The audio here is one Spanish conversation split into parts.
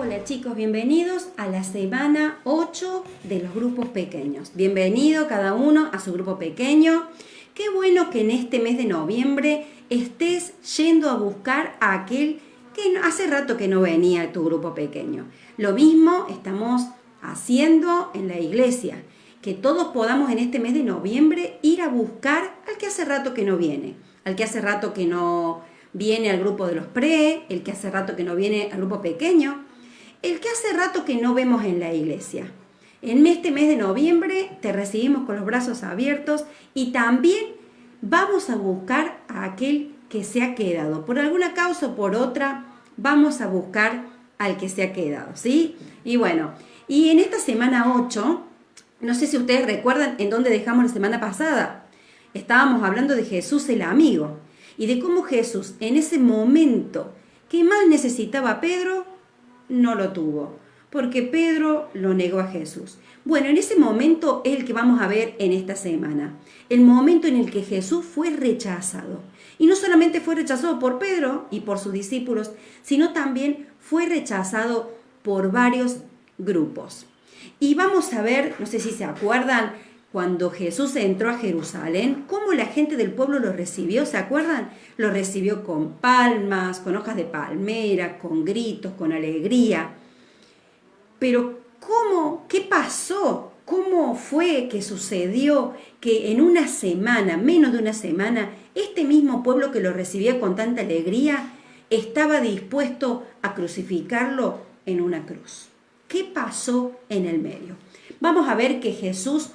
Hola chicos, bienvenidos a la semana 8 de los grupos pequeños. Bienvenido cada uno a su grupo pequeño. Qué bueno que en este mes de noviembre estés yendo a buscar a aquel que hace rato que no venía a tu grupo pequeño. Lo mismo estamos haciendo en la iglesia, que todos podamos en este mes de noviembre ir a buscar al que hace rato que no viene, al que hace rato que no viene al grupo de los pre, el que hace rato que no viene al grupo pequeño, el que hace rato que no vemos en la iglesia. En este mes de noviembre te recibimos con los brazos abiertos y también vamos a buscar a aquel que se ha quedado. Por alguna causa o por otra, vamos a buscar al que se ha quedado, ¿sí? Y bueno, y en esta semana 8, no sé si ustedes recuerdan en dónde dejamos la semana pasada. Estábamos hablando de Jesús el amigo y de cómo Jesús en ese momento que más necesitaba a Pedro, no lo tuvo, porque Pedro lo negó a Jesús. Bueno, en ese momento es el que vamos a ver en esta semana, el momento en el que Jesús fue rechazado. Y no solamente fue rechazado por Pedro y por sus discípulos, sino también fue rechazado por varios grupos. Y vamos a ver, no sé si se acuerdan, cuando Jesús entró a Jerusalén, cómo la gente del pueblo lo recibió, ¿se acuerdan? Lo recibió con palmas, con hojas de palmera, con gritos, con alegría. Pero ¿cómo? ¿Qué pasó? ¿Cómo fue que sucedió que en una semana, menos de una semana, este mismo pueblo que lo recibía con tanta alegría estaba dispuesto a crucificarlo en una cruz? ¿Qué pasó en el medio? Vamos a ver que Jesús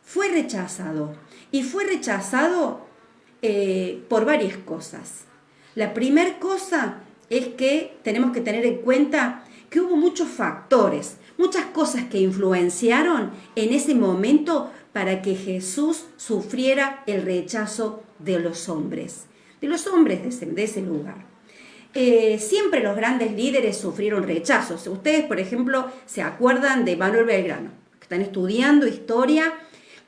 fue rechazado y fue rechazado por varias cosas. La primera cosa es que tenemos que tener en cuenta que hubo muchos factores, muchas cosas que influenciaron en ese momento para que Jesús sufriera el rechazo de los hombres de ese lugar. Siempre los grandes líderes sufrieron rechazos. Ustedes, por ejemplo, se acuerdan de Manuel Belgrano, que están estudiando historia,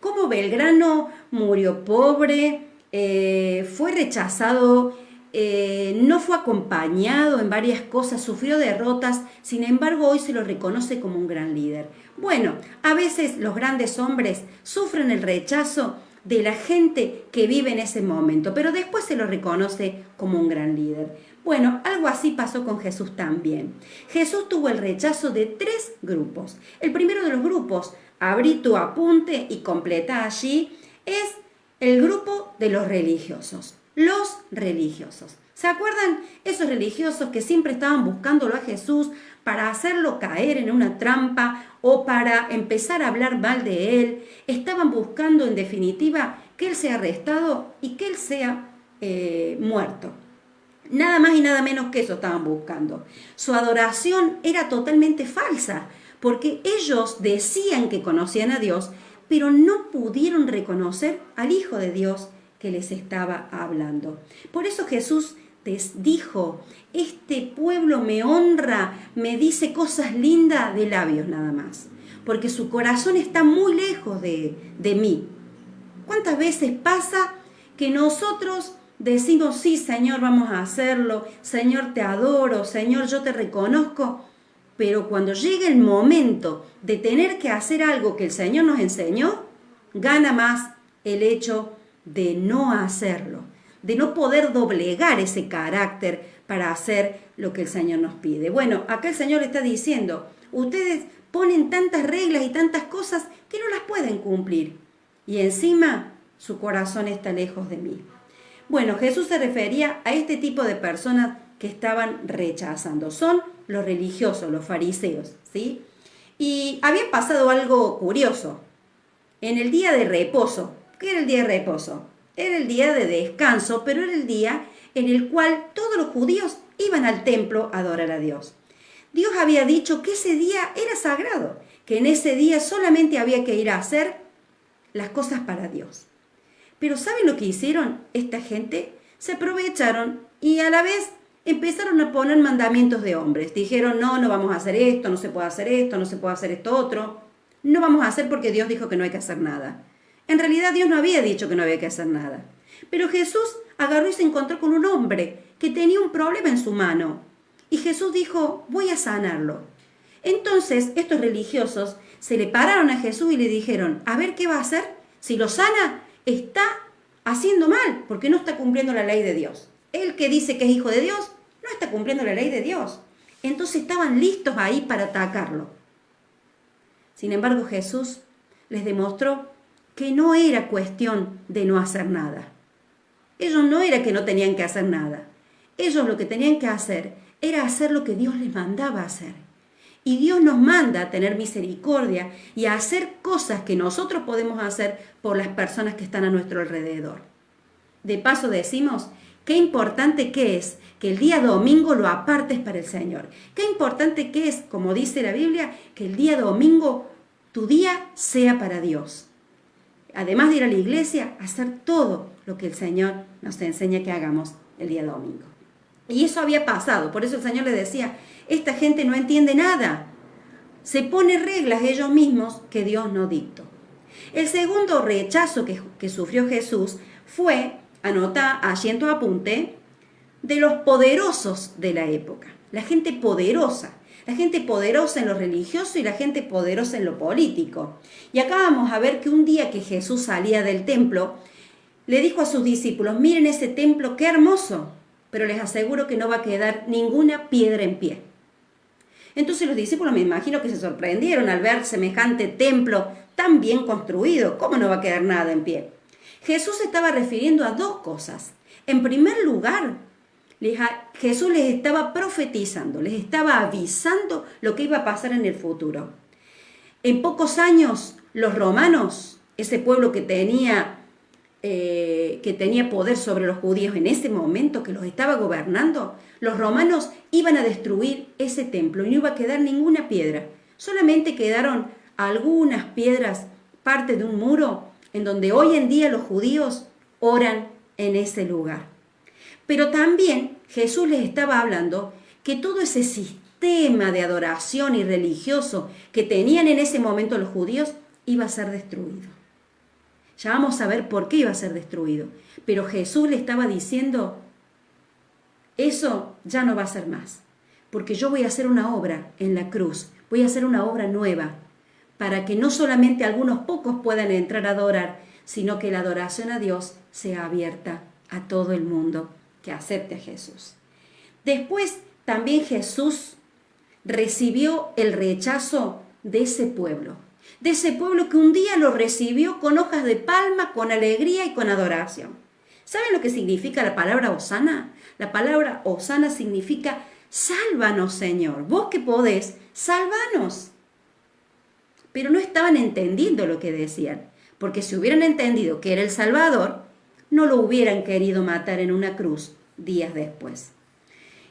cómo Belgrano murió pobre, fue rechazado, no fue acompañado en varias cosas, sufrió derrotas, sin embargo hoy se lo reconoce como un gran líder. Bueno, a veces los grandes hombres sufren el rechazo de la gente que vive en ese momento, pero después se lo reconoce como un gran líder. Bueno, algo así pasó con Jesús también. Jesús tuvo el rechazo de 3 grupos. El primero de los grupos, abrí tu apunte y completa allí, es el grupo de los religiosos. Los religiosos. ¿Se acuerdan? Esos religiosos que siempre estaban buscándolo a Jesús para hacerlo caer en una trampa o para empezar a hablar mal de él. Estaban buscando, en definitiva, que él sea arrestado y que él sea muerto. Nada más y nada menos que eso estaban buscando. Su adoración era totalmente falsa, porque ellos decían que conocían a Dios, pero no pudieron reconocer al Hijo de Dios que les estaba hablando. Por eso Jesús les dijo, este pueblo me honra, me dice cosas lindas de labios nada más, porque su corazón está muy lejos de mí. ¿Cuántas veces pasa que nosotros decimos, sí, Señor, vamos a hacerlo, Señor, te adoro, Señor, yo te reconozco, pero cuando llega el momento de tener que hacer algo que el Señor nos enseñó, gana más el hecho de no hacerlo, de no poder doblegar ese carácter para hacer lo que el Señor nos pide. Bueno, acá el Señor le está diciendo, ustedes ponen tantas reglas y tantas cosas que no las pueden cumplir, y encima su corazón está lejos de mí. Bueno, Jesús se refería a este tipo de personas que estaban rechazando. Son los religiosos, los fariseos, ¿sí? Y había pasado algo curioso. En el día de reposo, ¿qué era el día de reposo? Era el día de descanso, pero era el día en el cual todos los judíos iban al templo a adorar a Dios. Dios había dicho que ese día era sagrado, que en ese día solamente había que ir a hacer las cosas para Dios. Pero ¿saben lo que hicieron esta gente? Se aprovecharon y a la vez empezaron a poner mandamientos de hombres. Dijeron, no vamos a hacer esto, no se puede hacer esto, no se puede hacer esto otro. No vamos a hacer porque Dios dijo que no hay que hacer nada. En realidad Dios no había dicho que no había que hacer nada. Pero Jesús agarró y se encontró con un hombre que tenía un problema en su mano. Y Jesús dijo, voy a sanarlo. Entonces, estos religiosos se le pararon a Jesús y le dijeron, a ver qué va a hacer. Si lo sana, está haciendo mal, porque no está cumpliendo la ley de Dios. El que dice que es hijo de Dios, no está cumpliendo la ley de Dios. Entonces estaban listos ahí para atacarlo. Sin embargo, Jesús les demostró que no era cuestión de no hacer nada. Ellos no era que no tenían que hacer nada. Ellos lo que tenían que hacer era hacer lo que Dios les mandaba hacer. Y Dios nos manda a tener misericordia y a hacer cosas que nosotros podemos hacer por las personas que están a nuestro alrededor. De paso decimos, qué importante que es que el día domingo lo apartes para el Señor. Qué importante que es, como dice la Biblia, que el día domingo tu día sea para Dios. Además de ir a la iglesia, hacer todo lo que el Señor nos enseña que hagamos el día domingo. Y eso había pasado, por eso el Señor le decía, esta gente no entiende nada. Se pone reglas ellos mismos que Dios no dictó. El segundo rechazo que sufrió Jesús fue, anota allí en tu apunte, de los poderosos de la época. La gente poderosa en lo religioso y la gente poderosa en lo político. Y acá vamos a ver que un día que Jesús salía del templo, le dijo a sus discípulos, miren ese templo, qué hermoso, pero les aseguro que no va a quedar ninguna piedra en pie. Entonces los discípulos me imagino que se sorprendieron al ver semejante templo tan bien construido. ¿Cómo no va a quedar nada en pie? Jesús se estaba refiriendo a dos cosas. En primer lugar, Jesús les estaba profetizando, les estaba avisando lo que iba a pasar en el futuro. En pocos años, los romanos, ese pueblo que tenía poder sobre los judíos en ese momento, que los estaba gobernando, los romanos iban a destruir ese templo y no iba a quedar ninguna piedra. Solamente quedaron algunas piedras, parte de un muro, en donde hoy en día los judíos oran en ese lugar. Pero también Jesús les estaba hablando que todo ese sistema de adoración y religioso que tenían en ese momento los judíos iba a ser destruido. Ya vamos a ver por qué iba a ser destruido. Pero Jesús le estaba diciendo, eso ya no va a ser más. Porque yo voy a hacer una obra en la cruz. Voy a hacer una obra nueva. Para que no solamente algunos pocos puedan entrar a adorar, sino que la adoración a Dios sea abierta a todo el mundo que acepte a Jesús. Después también Jesús recibió el rechazo de ese pueblo que un día lo recibió con hojas de palma, con alegría y con adoración. ¿Saben lo que significa la palabra hosana? La palabra hosana significa sálvanos, Señor. Vos que podés, sálvanos. Pero no estaban entendiendo lo que decían, porque si hubieran entendido que era el Salvador, no lo hubieran querido matar en una cruz días después.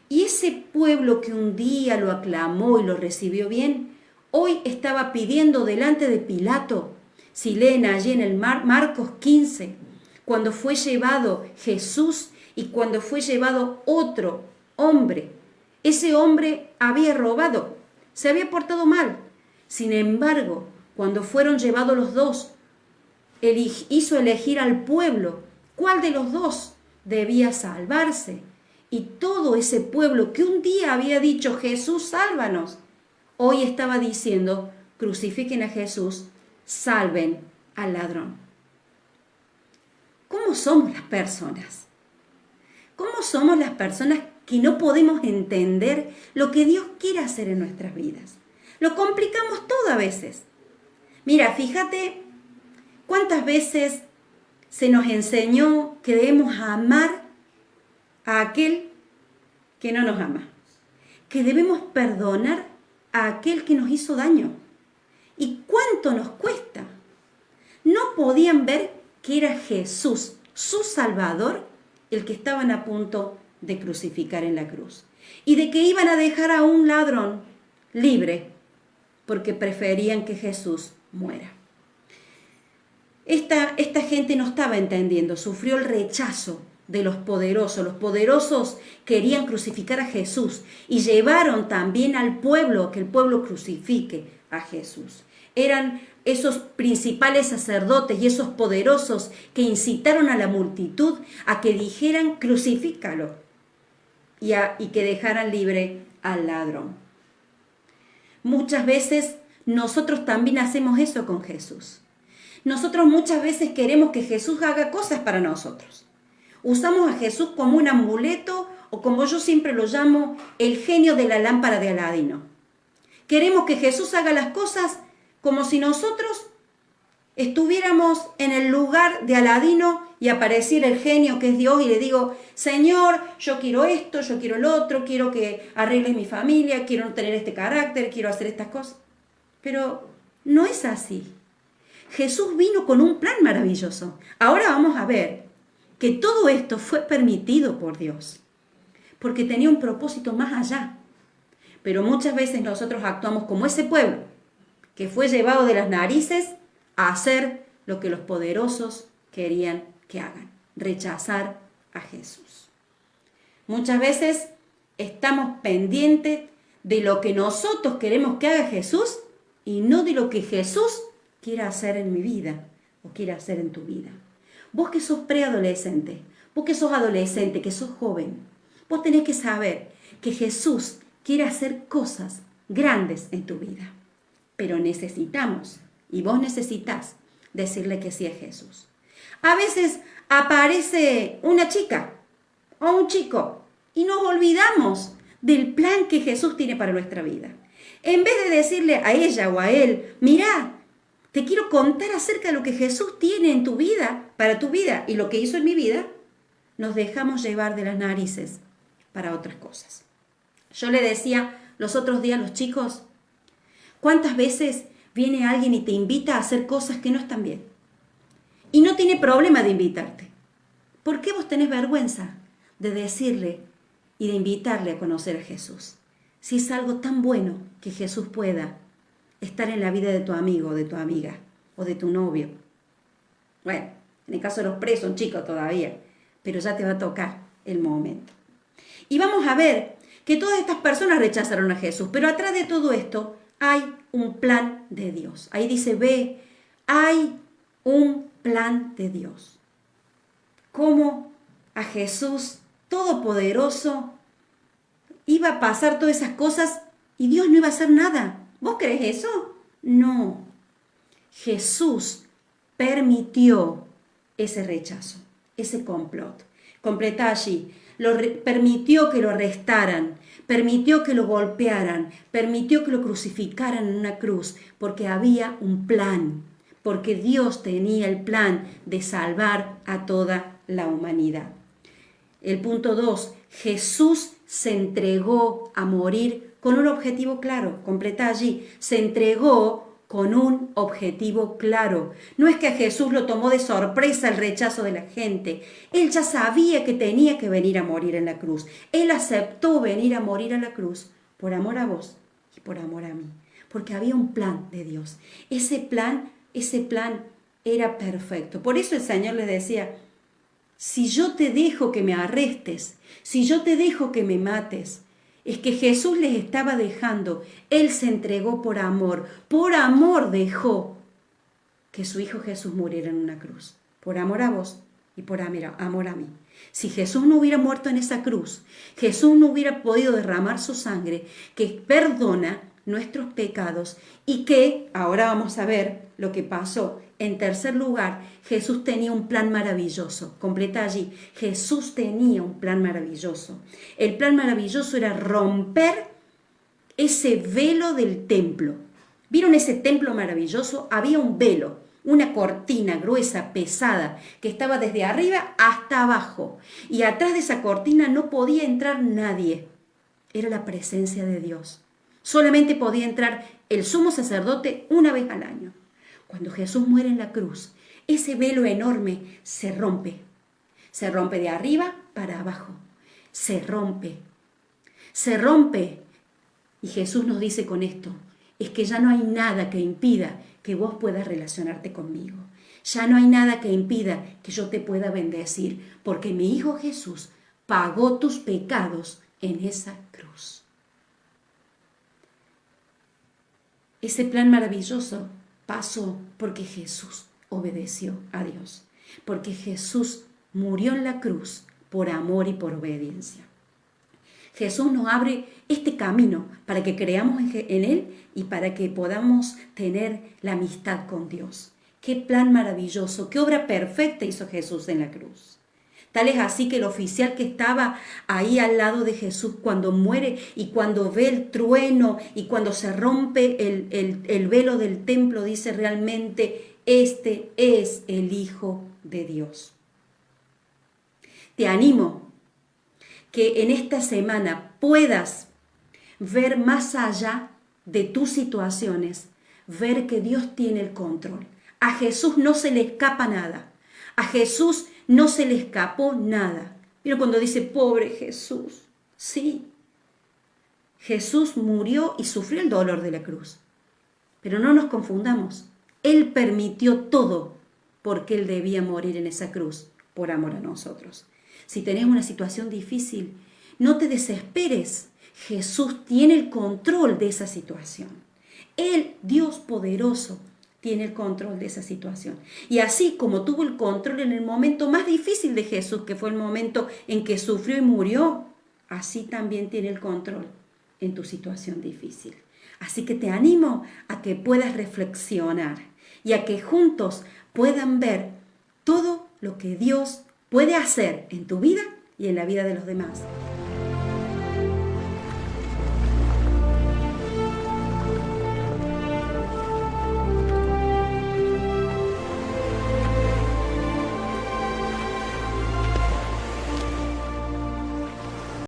Y ese pueblo que un día lo aclamó y lo recibió bien, hoy estaba pidiendo delante de Pilato. Si leen allí en el Marcos 15, cuando fue llevado Jesús y cuando fue llevado otro hombre, ese hombre había robado, se había portado mal. Sin embargo, cuando fueron llevados los dos, él hizo elegir al pueblo cuál de los dos debía salvarse. Y todo ese pueblo que un día había dicho, Jesús, sálvanos, hoy estaba diciendo, crucifiquen a Jesús, salven al ladrón. ¿Cómo somos las personas? ¿Cómo somos las personas que no podemos entender lo que Dios quiere hacer en nuestras vidas? Lo complicamos todo a veces. Mira, fíjate cuántas veces se nos enseñó que debemos amar a aquel que no nos ama, que debemos perdonar a aquel que nos hizo daño. ¿Y cuánto nos cuesta? No podían ver que era Jesús, su Salvador, el que estaban a punto de crucificar en la cruz. Y de que iban a dejar a un ladrón libre porque preferían que Jesús muera. Esta gente no estaba entendiendo, sufrió el rechazo de los poderosos. Los poderosos querían crucificar a Jesús y llevaron también al pueblo, que el pueblo crucifique a Jesús. Eran esos principales sacerdotes y esos poderosos que incitaron a la multitud a que dijeran crucifícalo y que dejaran libre al ladrón. Muchas veces nosotros también hacemos eso con Jesús. Nosotros muchas veces queremos que Jesús haga cosas para nosotros. Usamos a Jesús como un amuleto o como yo siempre lo llamo, el genio de la lámpara de Aladino. Queremos que Jesús haga las cosas como si nosotros estuviéramos en el lugar de Aladino y apareciera el genio que es Dios y le digo, Señor, yo quiero esto, yo quiero el otro, quiero que arregles mi familia, quiero tener este carácter, quiero hacer estas cosas. Pero no es así. Jesús vino con un plan maravilloso. Ahora vamos a ver que todo esto fue permitido por Dios, porque tenía un propósito más allá. Pero muchas veces nosotros actuamos como ese pueblo, que fue llevado de las narices a hacer lo que los poderosos querían que hagan, rechazar a Jesús. Muchas veces estamos pendientes de lo que nosotros queremos que haga Jesús y no de lo que Jesús quiera hacer en mi vida o quiera hacer en tu vida. Vos que sos preadolescente, vos que sos adolescente, que sos joven, vos tenés que saber que Jesús quiere hacer cosas grandes en tu vida. Pero necesitamos, y vos necesitas, decirle que sí a Jesús. A veces aparece una chica o un chico y nos olvidamos del plan que Jesús tiene para nuestra vida. En vez de decirle a ella o a él, mirá, te quiero contar acerca de lo que Jesús tiene en tu vida, para tu vida y lo que hizo en mi vida, nos dejamos llevar de las narices para otras cosas. Yo le decía los otros días a los chicos, ¿cuántas veces viene alguien y te invita a hacer cosas que no están bien? Y no tiene problema de invitarte. ¿Por qué vos tenés vergüenza de decirle y de invitarle a conocer a Jesús? Si es algo tan bueno que Jesús pueda estar en la vida de tu amigo, de tu amiga o de tu novio. Bueno, en el caso de los presos, un chico todavía, pero ya te va a tocar el momento. Y vamos a ver que todas estas personas rechazaron a Jesús, pero atrás de todo esto hay un plan de Dios. Ahí dice, ve, hay un plan de Dios. Cómo a Jesús Todopoderoso iba a pasar todas esas cosas y Dios no iba a hacer nada. ¿Vos crees eso? No. Jesús permitió ese rechazo, ese complot. Completa allí. Permitió que lo arrestaran, permitió que lo golpearan, permitió que lo crucificaran en una cruz, porque había un plan, porque Dios tenía el plan de salvar a toda la humanidad. El punto 2, Jesús se entregó a morir con un objetivo claro, completa allí, se entregó con un objetivo claro. No es que a Jesús lo tomó de sorpresa el rechazo de la gente. Él ya sabía que tenía que venir a morir en la cruz. Él aceptó venir a morir a la cruz por amor a vos y por amor a mí. Porque había un plan de Dios. Ese plan era perfecto. Por eso el Señor les decía, si yo te dejo que me arrestes, si yo te dejo que me mates, es que Jesús les estaba dejando. Él se entregó por amor dejó que su Hijo Jesús muriera en una cruz, por amor a vos y por amor a mí. Si Jesús no hubiera muerto en esa cruz, Jesús no hubiera podido derramar su sangre, que perdona nuestros pecados y que, ahora vamos a ver lo que pasó. En tercer lugar, Jesús tenía un plan maravilloso. Completa allí. Jesús tenía un plan maravilloso. El plan maravilloso era romper ese velo del templo. ¿Vieron ese templo maravilloso? Había un velo, una cortina gruesa, pesada, que estaba desde arriba hasta abajo. Y atrás de esa cortina no podía entrar nadie. Era la presencia de Dios. Solamente podía entrar el sumo sacerdote una vez al año. Cuando Jesús muere en la cruz, ese velo enorme se rompe. Se rompe de arriba para abajo. Se rompe. Se rompe. Y Jesús nos dice con esto, es que ya no hay nada que impida que vos puedas relacionarte conmigo. Ya no hay nada que impida que yo te pueda bendecir, porque mi Hijo Jesús pagó tus pecados en esa cruz. Ese plan maravilloso pasó porque Jesús obedeció a Dios, porque Jesús murió en la cruz por amor y por obediencia. Jesús nos abre este camino para que creamos en Él y para que podamos tener la amistad con Dios. Qué plan maravilloso, qué obra perfecta hizo Jesús en la cruz. Tal es así que el oficial que estaba ahí al lado de Jesús cuando muere y cuando ve el trueno y cuando se rompe el velo del templo, dice realmente, este es el Hijo de Dios. Te animo que en esta semana puedas ver más allá de tus situaciones, ver que Dios tiene el control. A Jesús no se le escapa nada. A Jesús no se le escapó nada. Pero cuando dice, pobre Jesús, sí, Jesús murió y sufrió el dolor de la cruz. Pero no nos confundamos. Él permitió todo porque Él debía morir en esa cruz por amor a nosotros. Si tenés una situación difícil, no te desesperes. Jesús tiene el control de esa situación. Él, Dios poderoso, tiene el control de esa situación. Y así como tuvo el control en el momento más difícil de Jesús, que fue el momento en que sufrió y murió, así también tiene el control en tu situación difícil. Así que te animo a que puedas reflexionar y a que juntos puedan ver todo lo que Dios puede hacer en tu vida y en la vida de los demás.